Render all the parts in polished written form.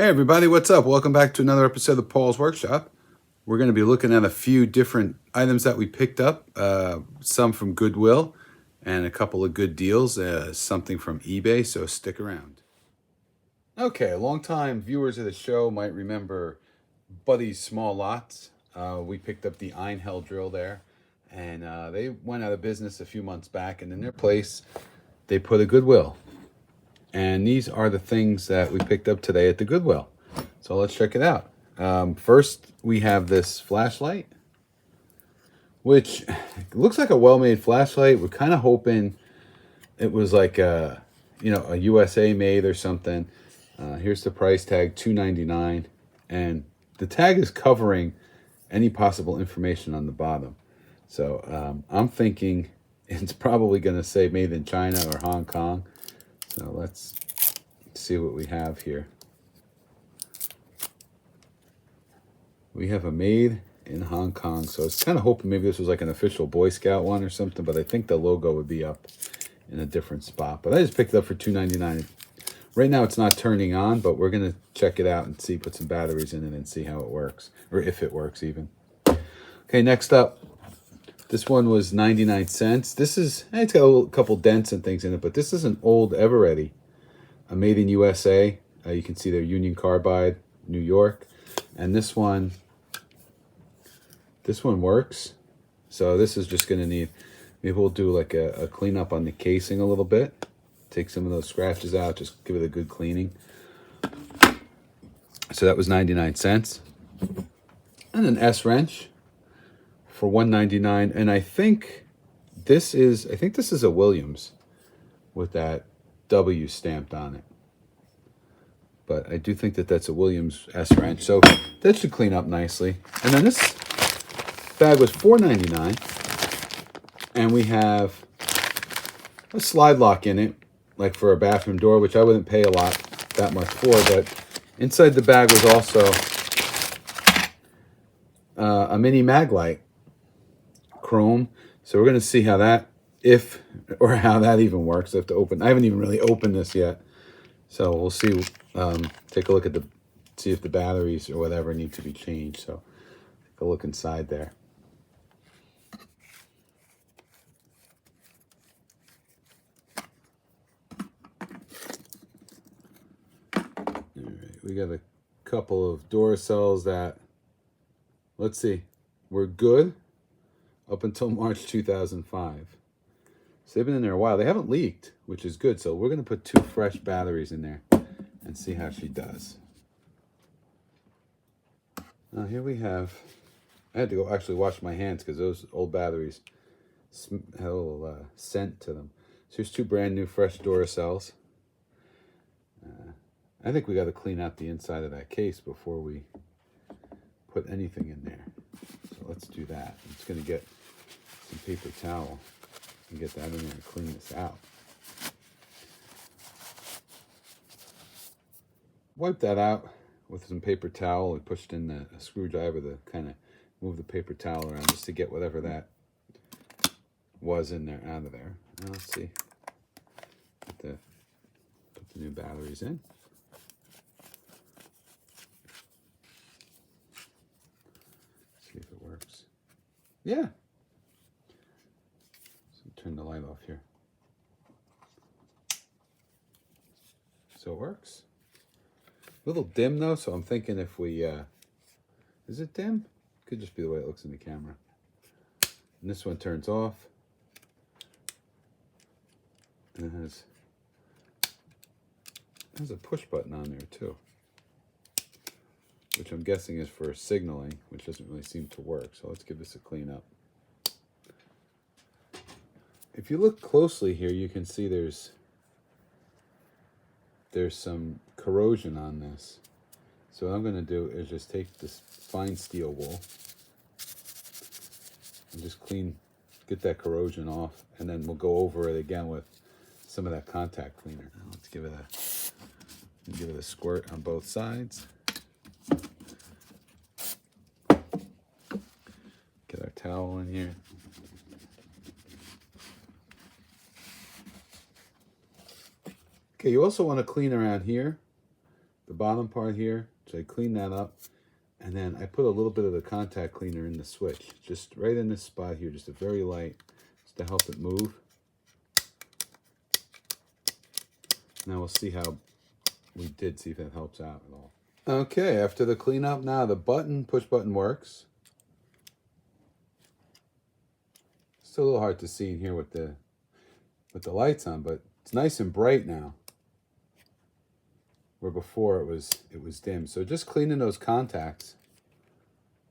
Hey everybody, what's up? Welcome back to another episode of Paul's Workshop. We're going to be looking at a few different items that we picked up, some from Goodwill and a couple of good deals, something from eBay, so stick around. Okay, longtime viewers of the show might remember Buddy's Small Lots. We picked up the Einhell drill there, and they went out of business a few months back, and in their place, they put a Goodwill. And these are the things that we picked up today at the Goodwill. So let's check it out. First, we have this flashlight, which looks like a well-made flashlight. We're kind of hoping it was like a USA made or something. Here's the price tag, $2.99, and the tag is covering any possible information on the bottom. So I'm thinking it's probably going to say made in China or Hong Kong. So let's see what we have here. We have a made in Hong Kong. So I was kind of hoping maybe this was like an official Boy Scout one or something, but I think the logo would be up in a different spot. But I just picked it up for $2.99. Right now it's not turning on, but we're going to check it out and see, put some batteries in it and see how it works, or if it works even. Okay, next up. This one was 99 cents. This is, it's got a couple dents and things in it, but this is an old Eveready, a made in USA. You can see their Union Carbide, New York. And this one works. So this is just going to need, maybe we'll do like a cleanup on the casing a little bit. Take some of those scratches out, just give it a good cleaning. So that was 99 cents. And an S wrench for $1.99, and I think this is a Williams with that W stamped on it. But I do think that that's a Williams S wrench, so that should clean up nicely. And then this bag was $4.99, and we have a slide lock in it, like for a bathroom door, which I wouldn't pay that much for. But inside the bag was also a mini mag light. Chrome. So we're going to see how that, how that even works. I have to open. I haven't even really opened this yet. So we'll see. Take a look at see if the batteries or whatever need to be changed. So take a look inside there. All right, we got a couple of Duracells that, let's see, we're good up until March 2005. So they've been in there a while. They haven't leaked, which is good. So we're going to put 2 fresh batteries in there and see how she does. Now here we have, I had to go actually wash my hands because those old batteries had a little scent to them. So here's 2 brand new fresh Duracells. I think we got to clean out the inside of that case before we put anything in there. So let's do that. I'm just going to get some paper towel and get that in there and clean this out. Wipe that out with some paper towel. We pushed in a screwdriver to kind of move the paper towel around just to get whatever that was in there out of there. Now let's see. Put the new batteries in. See if it works. Yeah. So turn the light off here. So it works. A little dim though, so I'm thinking if we, is it dim? Could just be the way it looks in the camera. And this one turns off. And it has a push button on there too, which I'm guessing is for signaling, which doesn't really seem to work. So let's give this a clean up. If you look closely here, you can see there's some corrosion on this. So what I'm going to do is just take this fine steel wool and just get that corrosion off, and then we'll go over it again with some of that contact cleaner. Now let's give it a squirt on both sides. Get our towel in here. Okay, you also want to clean around here, the bottom part here, so I clean that up. And then I put a little bit of the contact cleaner in the switch, just right in this spot here, just a very light, just to help it move. Now we'll see how we did, see if that helps out at all. Okay, after the cleanup, now the push button works. Still a little hard to see in here with the lights on, but it's nice and bright now. Where before it was dim. So just cleaning those contacts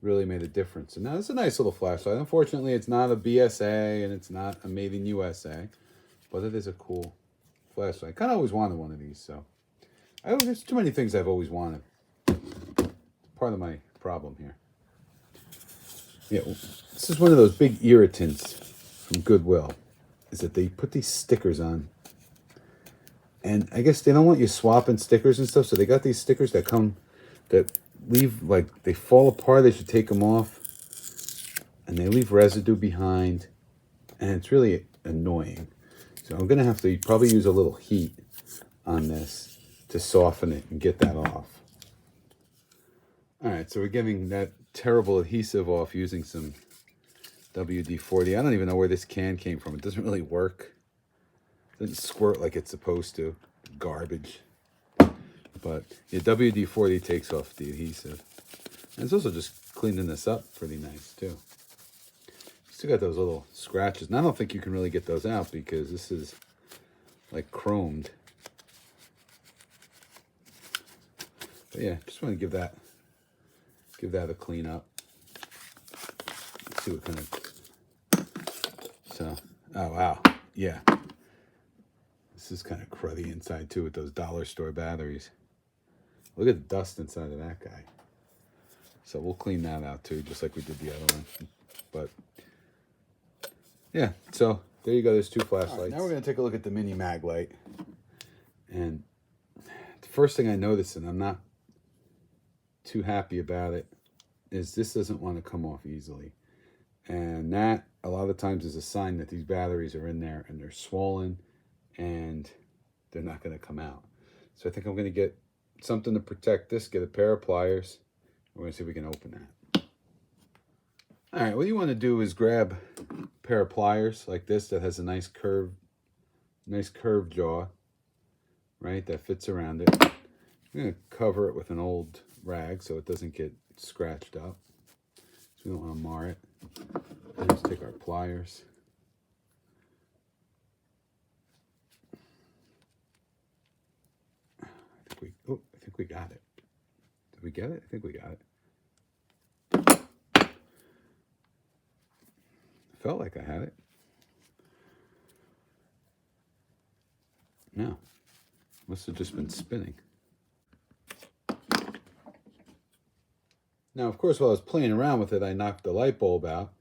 really made a difference. And now it's a nice little flashlight. Unfortunately, it's not a BSA and it's not a made in USA, but it is a cool flashlight. I kind of always wanted one of these, so there's too many things I've always wanted. Part of my problem here. Yeah, this is one of those big irritants from Goodwill, is that they put these stickers on. And I guess they don't want you swapping stickers and stuff, so they got these stickers that leave, like, they fall apart. They should take them off. And they leave residue behind. And it's really annoying. So I'm going to have to probably use a little heat on this to soften it and get that off. All right, so we're getting that terrible adhesive off using some WD-40. I don't even know where this can came from. It doesn't really work. It doesn't squirt like it's supposed to. Garbage. But yeah, WD-40 takes off the adhesive. And it's also just cleaning this up pretty nice too. Still got those little scratches. And I don't think you can really get those out because this is like chromed. But yeah, just want to give that a clean up. Let's see what kind of... So, oh wow, yeah. This is kind of cruddy inside too with those dollar store batteries. Look at the dust inside of that guy. So we'll clean that out too, just like we did the other one. But yeah, so there you go. There's two flashlights. Right, now we're going to take a look at the mini mag light. And the first thing I noticed, and I'm not too happy about it, is this doesn't want to come off easily. And that a lot of times is a sign that these batteries are in there and they're swollen and they're not going to come out. So I think I'm going to get something to protect this, get a pair of pliers. We're going to see if we can open that. All right, what you want to do is grab a pair of pliers like this that has a nice curved jaw, right, that fits around it. I'm going to cover it with an old rag so it doesn't get scratched up. So we don't want to mar it. And just take our pliers. I think we got it. Did we get it? I think we got it. Felt like I had it. No. Must have just been spinning. Now, of course, while I was playing around with it, I knocked the light bulb out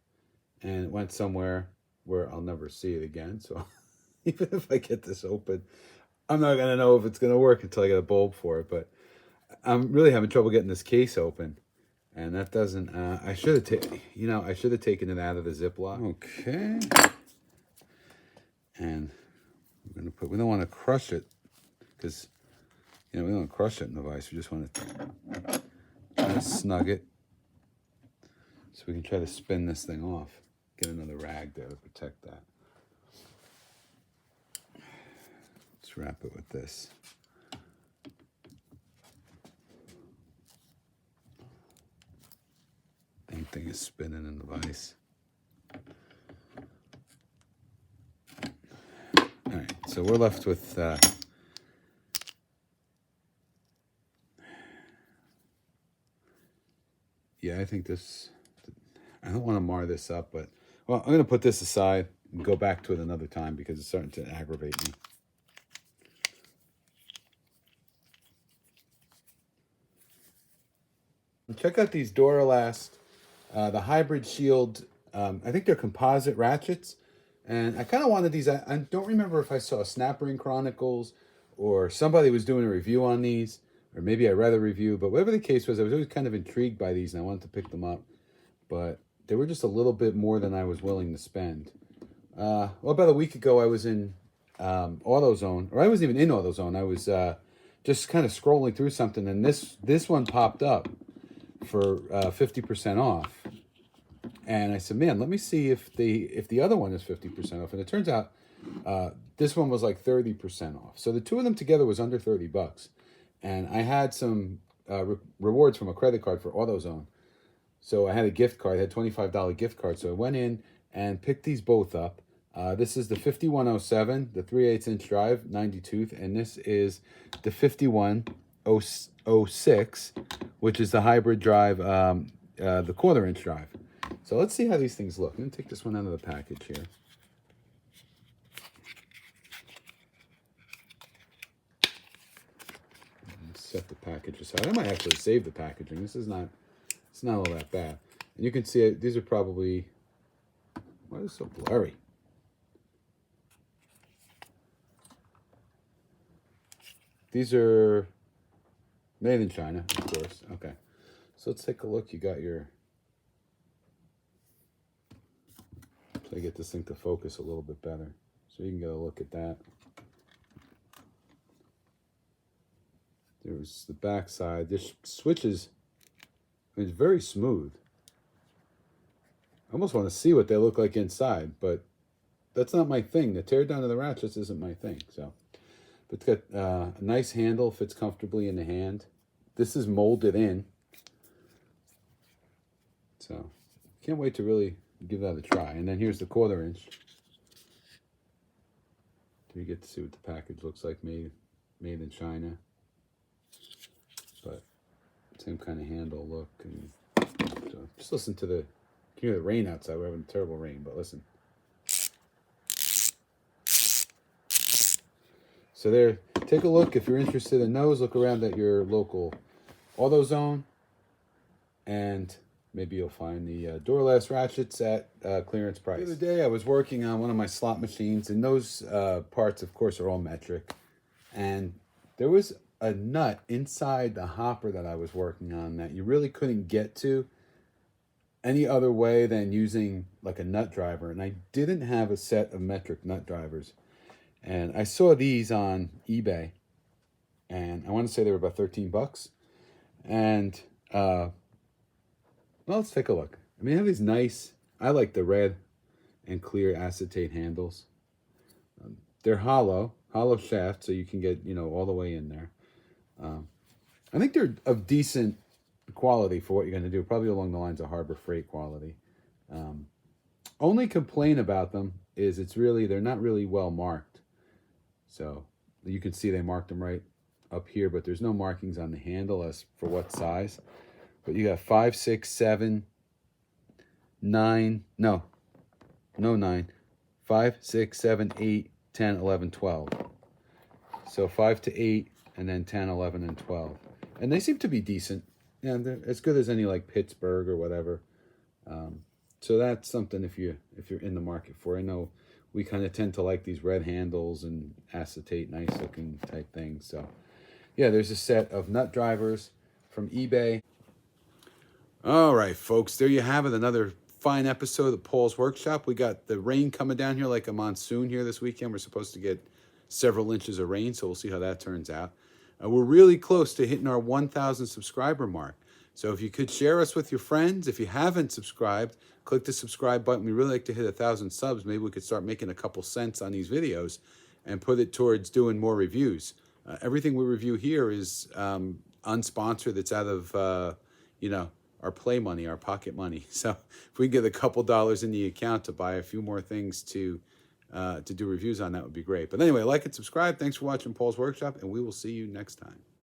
and it went somewhere where I'll never see it again. So even if I get this open, I'm not going to know if it's going to work until I get a bulb for it. But I'm really having trouble getting this case open. And that doesn't, I should have taken it out of the Ziploc. Okay. And we're going to we don't want to crush it because, we don't want to crush it in the vise. We just want to try to snug it so we can try to spin this thing off. Get another rag there to protect that. Let's wrap it with this. Dang thing is spinning in the vise. All right, so we're left with yeah, I think this, I don't want to mar this up, but, well, I'm going to put this aside and go back to it another time because it's starting to aggravate me. Check out these Duralast, the Hybrid Shield. I think they're composite ratchets. And I kind of wanted these. I don't remember if I saw Snap Ring Chronicles or somebody was doing a review on these. Or maybe I read a review. But whatever the case was, I was always kind of intrigued by these. And I wanted to pick them up. But they were just a little bit more than I was willing to spend. Well, about a week ago, I was in AutoZone. Or I wasn't even in AutoZone. I was just kind of scrolling through something, and this one popped up for 50% off. And I said, man, let me see if the other one is 50% off. And it turns out this one was like 30% off. So the two of them together was under $30. And I had some rewards from a credit card for AutoZone. So I had a gift card, I had a $25 gift card. So I went in and picked these both up. This is the 5107, the 3/8 inch drive, 90 tooth. And this is the 5106, which is the hybrid drive, the 1/4 inch drive. So let's see how these things look. I'm going to take this one out of the package here. And set the package aside. I might actually save the packaging. It's not all that bad. And you can see it, these are probably, why is it so blurry? These are made in China, of course. Okay. So let's take a look. You got your, try to get this thing to focus a little bit better so you can get a look at that. There's the back side. This switches, I mean, it's very smooth. I almost want to see what they look like inside, but that's not my thing. The tear down of the ratchets isn't my thing. So, but it's got a nice handle, fits comfortably in the hand. This is molded in. So, can't wait to really give that a try. And then here's the 1/4 inch. So you get to see what the package looks like, made in China. But same kind of handle look. And so just listen to the, you can hear the rain outside. We're having terrible rain, but listen. So there, take a look. If you're interested in those, look around at your local AutoZone, and maybe you'll find the Duralast Ratchets at clearance price. The other day I was working on one of my slot machines, and those parts, of course, are all metric. And there was a nut inside the hopper that I was working on that you really couldn't get to any other way than using like a nut driver. And I didn't have a set of metric nut drivers. And I saw these on eBay, and I want to say they were about $13. And well, let's take a look. I mean, they have these nice, I like the red and clear acetate handles. They're hollow shaft, so you can get, you know, all the way in there. I think they're of decent quality for what you're going to do, probably along the lines of Harbor Freight quality. Only complaint about them is they're not really well marked. So you can see they marked them right up here, but there's no markings on the handle as for what size. But you got 5, 6, 7, 9, no 9, 5, 6, 7, 8, 10, 11, 12. So 5 to 8, and then 10, 11, and 12. And they seem to be decent. Yeah, they're as good as any like Pittsburgh or whatever. So that's something if you're in the market for. I know we kind of tend to like these red handles and acetate, nice looking type things. So yeah, there's a set of nut drivers from eBay. All right, folks, there you have it. Another fine episode of Paul's Workshop. We got the rain coming down here like a monsoon here this weekend. We're supposed to get several inches of rain, so we'll see how that turns out. We're really close to hitting our 1,000 subscriber mark. So if you could share us with your friends. If you haven't subscribed, click the subscribe button. We really like to hit 1,000 subs. Maybe we could start making a couple cents on these videos and put it towards doing more reviews. Everything we review here is unsponsored. It's out of, you know, our play money, our pocket money. So if we get a couple dollars in the account to buy a few more things to do reviews on, that would be great. But anyway, like and subscribe. Thanks for watching Paul's Workshop, and we will see you next time.